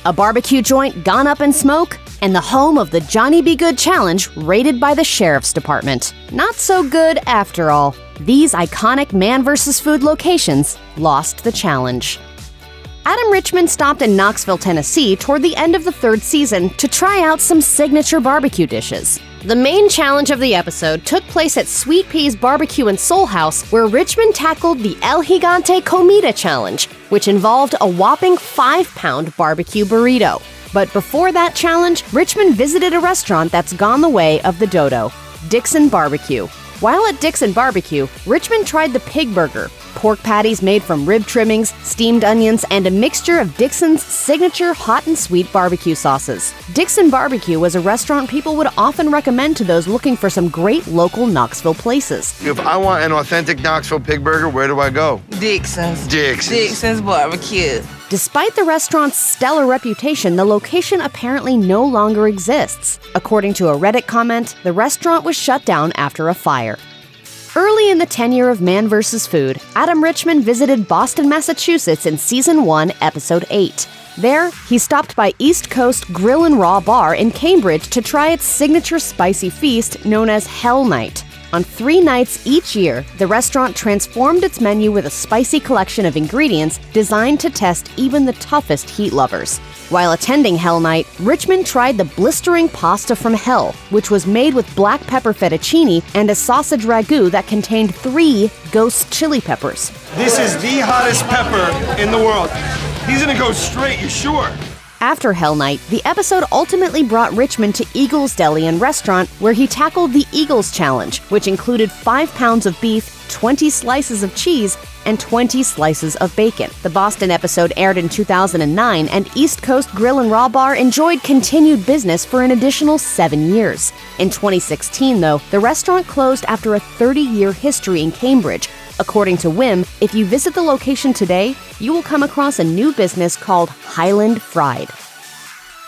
a barbecue joint gone up in smoke, and the home of the Johnny Be Good Challenge raided by the Sheriff's Department. Not so good after all. These iconic Man vs. Food locations lost the challenge. Adam Richman stopped in Knoxville, Tennessee toward the end of the third season to try out some signature barbecue dishes. The main challenge of the episode took place at Sweet Pea's Barbecue and Soul House, where Richman tackled the El Gigante Comida Challenge, which involved a whopping 5-pound barbecue burrito. But before that challenge, Richman visited a restaurant that's gone the way of the dodo, Dixson Bar-B-Q. While at Dixson Bar-B-Q, Richman tried the pig burger, pork patties made from rib trimmings, steamed onions, and a mixture of Dixon's signature hot and sweet barbecue sauces. Dixson Bar-B-Q was a restaurant people would often recommend to those looking for some great local Knoxville places. If I want an authentic Knoxville pig burger, where do I go? Dixon's Bar-B-Q. Despite the restaurant's stellar reputation, the location apparently no longer exists. According to a Reddit comment, the restaurant was shut down after a fire. Early in the tenure of Man vs. Food, Adam Richman visited Boston, Massachusetts in Season 1, Episode 8. There, he stopped by East Coast Grill and Raw Bar in Cambridge to try its signature spicy feast known as Hell Night. On 3 nights each year, the restaurant transformed its menu with a spicy collection of ingredients designed to test even the toughest heat lovers. While attending Hell Night, Richman tried the blistering pasta from hell, which was made with black pepper fettuccine and a sausage ragu that contained 3 ghost chili peppers. This is the hottest pepper in the world. He's gonna go straight, you sure? After Hell Night, the episode ultimately brought Richman to Eagles Deli and Restaurant, where he tackled the Eagles Challenge, which included 5 pounds of beef, 20 slices of cheese, and 20 slices of bacon. The Boston episode aired in 2009, and East Coast Grill and Raw Bar enjoyed continued business for an additional 7 years. In 2016, though, the restaurant closed after a 30-year history in Cambridge. According to Wim, if you visit the location today, you will come across a new business called Highland Fried.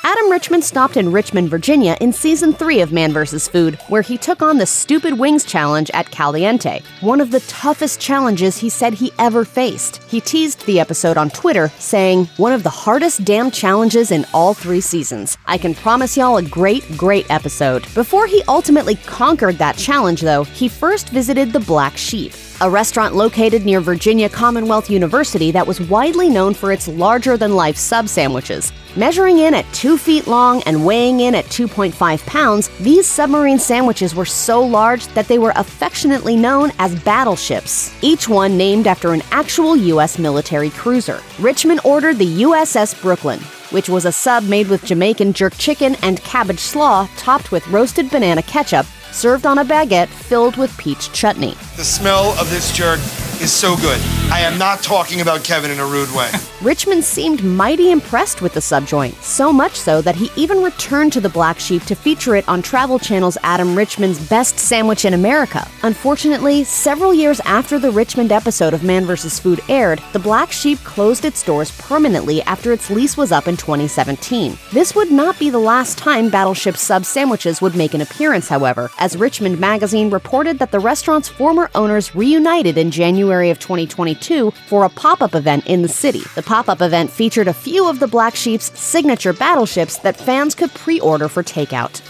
Adam Richman stopped in Richmond, Virginia in Season 3 of Man vs. Food, where he took on the Stupid Wings Challenge at Caliente, one of the toughest challenges he said he ever faced. He teased the episode on Twitter, saying, "One of the hardest damn challenges in all 3 seasons. I can promise y'all a great episode." Before he ultimately conquered that challenge, though, he first visited the Black Sheep, a restaurant located near Virginia Commonwealth University that was widely known for its larger-than-life sub sandwiches. Measuring in at 2 feet long and weighing in at 2.5 pounds, these submarine sandwiches were so large that they were affectionately known as battleships, each one named after an actual U.S. military cruiser. Richman ordered the USS Brooklyn, which was a sub made with Jamaican jerk chicken and cabbage slaw topped with roasted banana ketchup, served on a baguette filled with peach chutney. The smell of this jerk is so good. I am not talking about Kevin in a rude way. Richman seemed mighty impressed with the subjoint, so much so that he even returned to the Black Sheep to feature it on Travel Channel's Adam Richman's Best Sandwich in America. Unfortunately, several years after the Richmond episode of Man vs. Food aired, the Black Sheep closed its doors permanently after its lease was up in 2017. This would not be the last time Battleship sub sandwiches would make an appearance, however, as Richmond Magazine reported that the restaurant's former owners reunited in January of 2022 for a pop-up event in the city. The pop-up event featured a few of the Black Sheep's signature battleships that fans could pre-order for takeout.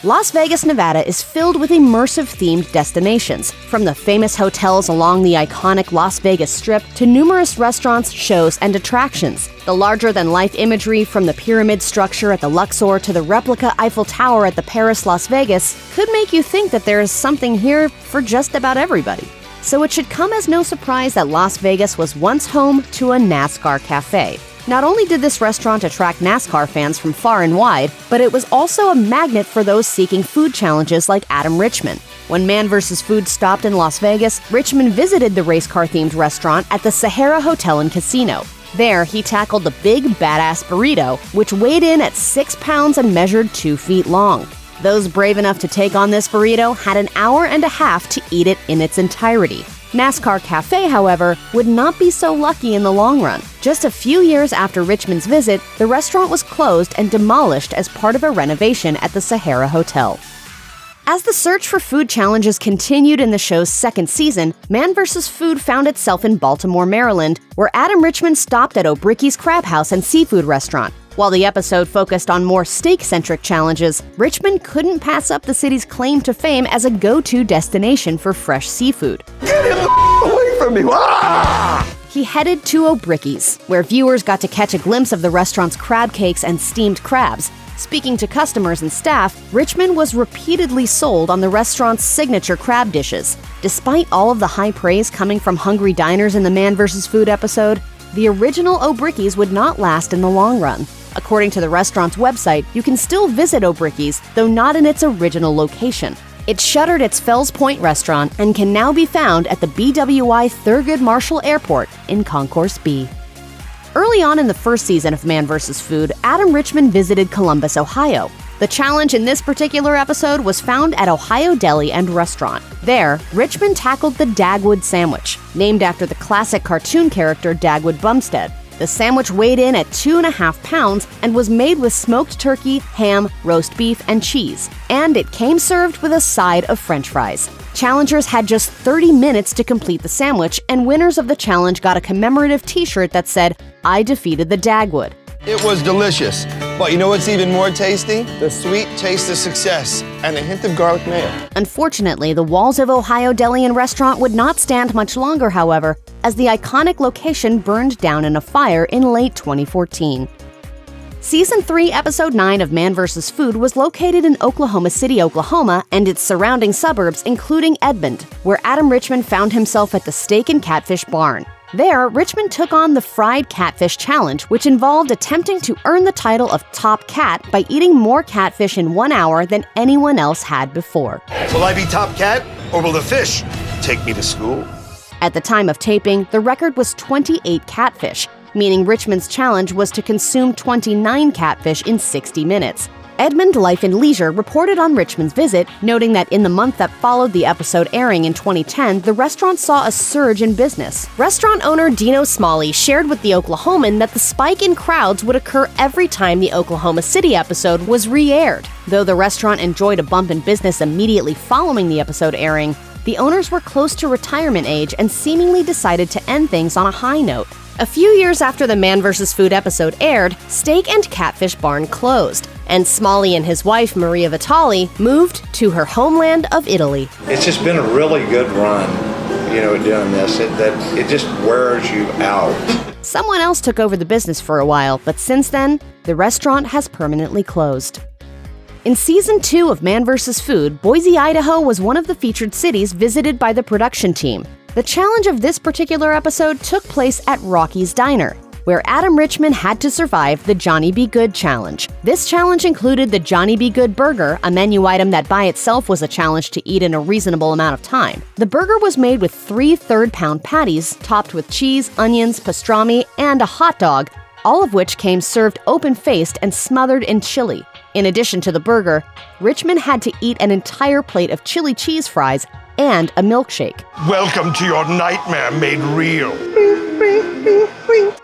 Las Vegas, Nevada is filled with immersive-themed destinations, from the famous hotels along the iconic Las Vegas Strip to numerous restaurants, shows, and attractions. The larger-than-life imagery from the pyramid structure at the Luxor to the replica Eiffel Tower at the Paris Las Vegas could make you think that there is something here for just about everybody. So it should come as no surprise that Las Vegas was once home to a NASCAR Cafe. Not only did this restaurant attract NASCAR fans from far and wide, but it was also a magnet for those seeking food challenges like Adam Richman. When Man vs. Food stopped in Las Vegas, Richman visited the race car-themed restaurant at the Sahara Hotel and Casino. There, he tackled the big badass burrito, which weighed in at 6 pounds and measured 2 feet long. Those brave enough to take on this burrito had an hour and a half to eat it in its entirety. NASCAR Cafe, however, would not be so lucky in the long run. Just a few years after Richman's visit, the restaurant was closed and demolished as part of a renovation at the Sahara Hotel. As the search for food challenges continued in the show's second season, Man vs. Food found itself in Baltimore, Maryland, where Adam Richman stopped at Obrycki's Crab House and Seafood Restaurant. While the episode focused on more steak-centric challenges, Richmond couldn't pass up the city's claim to fame as a go-to destination for fresh seafood. Get him away from me! Ah! He headed to Obrycki's, where viewers got to catch a glimpse of the restaurant's crab cakes and steamed crabs. Speaking to customers and staff, Richmond was repeatedly sold on the restaurant's signature crab dishes. Despite all of the high praise coming from hungry diners in the Man vs. Food episode, the original Obrycki's would not last in the long run. According to the restaurant's website, you can still visit Obrycki's, though not in its original location. It shuttered its Fells Point restaurant and can now be found at the BWI Thurgood Marshall Airport in Concourse B. Early on in the first season of Man vs. Food, Adam Richmond visited Columbus, Ohio. The challenge in this particular episode was found at Ohio Deli and Restaurant. There, Richmond tackled the Dagwood sandwich, named after the classic cartoon character Dagwood Bumstead. The sandwich weighed in at 2.5 pounds and was made with smoked turkey, ham, roast beef, and cheese. And it came served with a side of French fries. Challengers had just 30 minutes to complete the sandwich, and winners of the challenge got a commemorative t-shirt that said, "I defeated the Dagwood." It was delicious. But you know what's even more tasty? The sweet taste of success and a hint of garlic mayo. Unfortunately, the walls of Ohio Deli and Restaurant would not stand much longer, however, as the iconic location burned down in a fire in late 2014. Season 3, Episode 9 of Man vs. Food was located in Oklahoma City, Oklahoma, and its surrounding suburbs, including Edmond, where Adam Richmond found himself at the Steak and Catfish Barn. There, Richmond took on the Fried Catfish Challenge, which involved attempting to earn the title of Top Cat by eating more catfish in 1 hour than anyone else had before. Will I be top cat, or will the fish take me to school? At the time of taping, the record was 28 catfish, meaning Richmond's challenge was to consume 29 catfish in 60 minutes. Edmond Life and Leisure reported on Richmond's visit, noting that in the month that followed the episode airing in 2010, the restaurant saw a surge in business. Restaurant owner Dino Smalley shared with the Oklahoman that the spike in crowds would occur every time the Oklahoma City episode was re-aired. Though the restaurant enjoyed a bump in business immediately following the episode airing, the owners were close to retirement age and seemingly decided to end things on a high note. A few years after the Man vs. Food episode aired, Steak and Catfish Barn closed, and Smalley and his wife, Maria Vitali, moved to her homeland of Italy. It's just been a really good run, doing this. It just wears you out. Someone else took over the business for a while, but since then, the restaurant has permanently closed. In Season 2 of Man vs. Food, Boise, Idaho was one of the featured cities visited by the production team. The challenge of this particular episode took place at Rockies Diner, where Adam Richmond had to survive the Johnny B. Goode challenge. This challenge included the Johnny B. Goode burger, a menu item that by itself was a challenge to eat in a reasonable amount of time. The burger was made with 3 third-pound patties, topped with cheese, onions, pastrami, and a hot dog, all of which came served open-faced and smothered in chili. In addition to the burger, Richmond had to eat an entire plate of chili cheese fries and a milkshake. Welcome to your nightmare made real.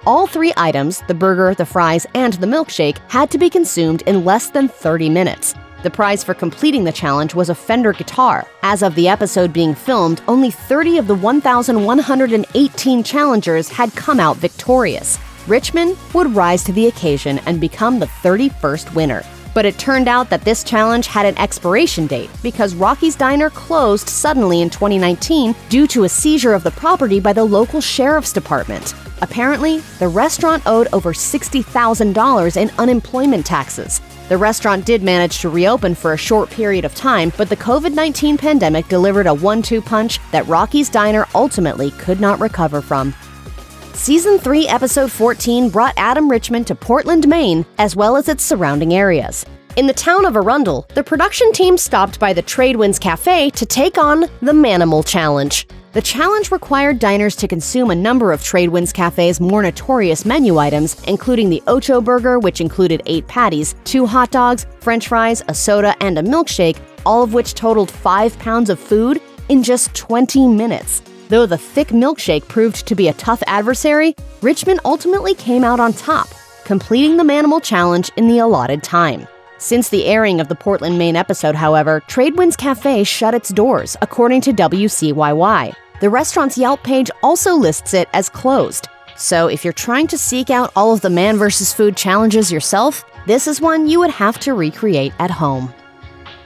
All 3 items, the burger, the fries, and the milkshake, had to be consumed in less than 30 minutes. The prize for completing the challenge was a Fender guitar. As of the episode being filmed, only 30 of the 1,118 challengers had come out victorious. Richmond would rise to the occasion and become the 31st winner. But it turned out that this challenge had an expiration date because Rockies Diner closed suddenly in 2019 due to a seizure of the property by the local sheriff's department. Apparently, the restaurant owed over $60,000 in unemployment taxes. The restaurant did manage to reopen for a short period of time, but the COVID-19 pandemic delivered a 1-2 punch that Rockies Diner ultimately could not recover from. Season 3, Episode 14 brought Adam Richmond to Portland, Maine, as well as its surrounding areas. In the town of Arundel, the production team stopped by the Tradewinds Cafe to take on the Manimal Challenge. The challenge required diners to consume a number of Tradewinds Cafe's more notorious menu items, including the Ocho Burger, which included 8 patties, 2 hot dogs, French fries, a soda, and a milkshake, all of which totaled 5 pounds of food in just 20 minutes. Though the thick milkshake proved to be a tough adversary, Richmond ultimately came out on top, completing the Manimal Challenge in the allotted time. Since the airing of the Portland, Maine episode, however, Tradewinds Cafe shut its doors, according to WCYY. The restaurant's Yelp page also lists it as closed. So if you're trying to seek out all of the man versus food challenges yourself, this is one you would have to recreate at home.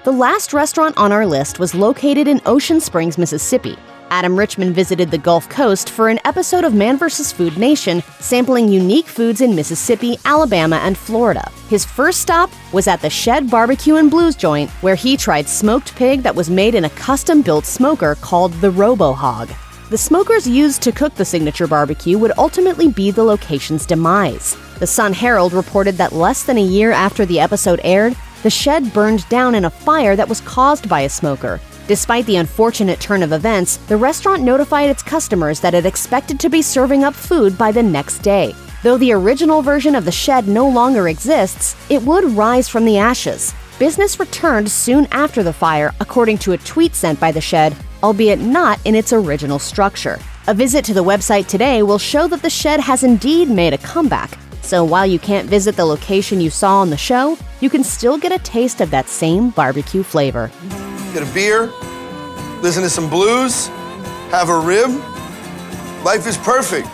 The last restaurant on our list was located in Ocean Springs, Mississippi. Adam Richman visited the Gulf Coast for an episode of Man vs. Food Nation, sampling unique foods in Mississippi, Alabama, and Florida. His first stop was at the Shed Barbecue and Blues joint, where he tried smoked pig that was made in a custom-built smoker called the Robo-Hog. The smokers used to cook the signature barbecue would ultimately be the location's demise. The Sun-Herald reported that less than a year after the episode aired, the shed burned down in a fire that was caused by a smoker. Despite the unfortunate turn of events, the restaurant notified its customers that it expected to be serving up food by the next day. Though the original version of the shed no longer exists, it would rise from the ashes. Business returned soon after the fire, according to a tweet sent by the shed, albeit not in its original structure. A visit to the website today will show that the shed has indeed made a comeback. So while you can't visit the location you saw on the show, you can still get a taste of that same barbecue flavor. Get a beer, listen to some blues, have a rib. Life is perfect.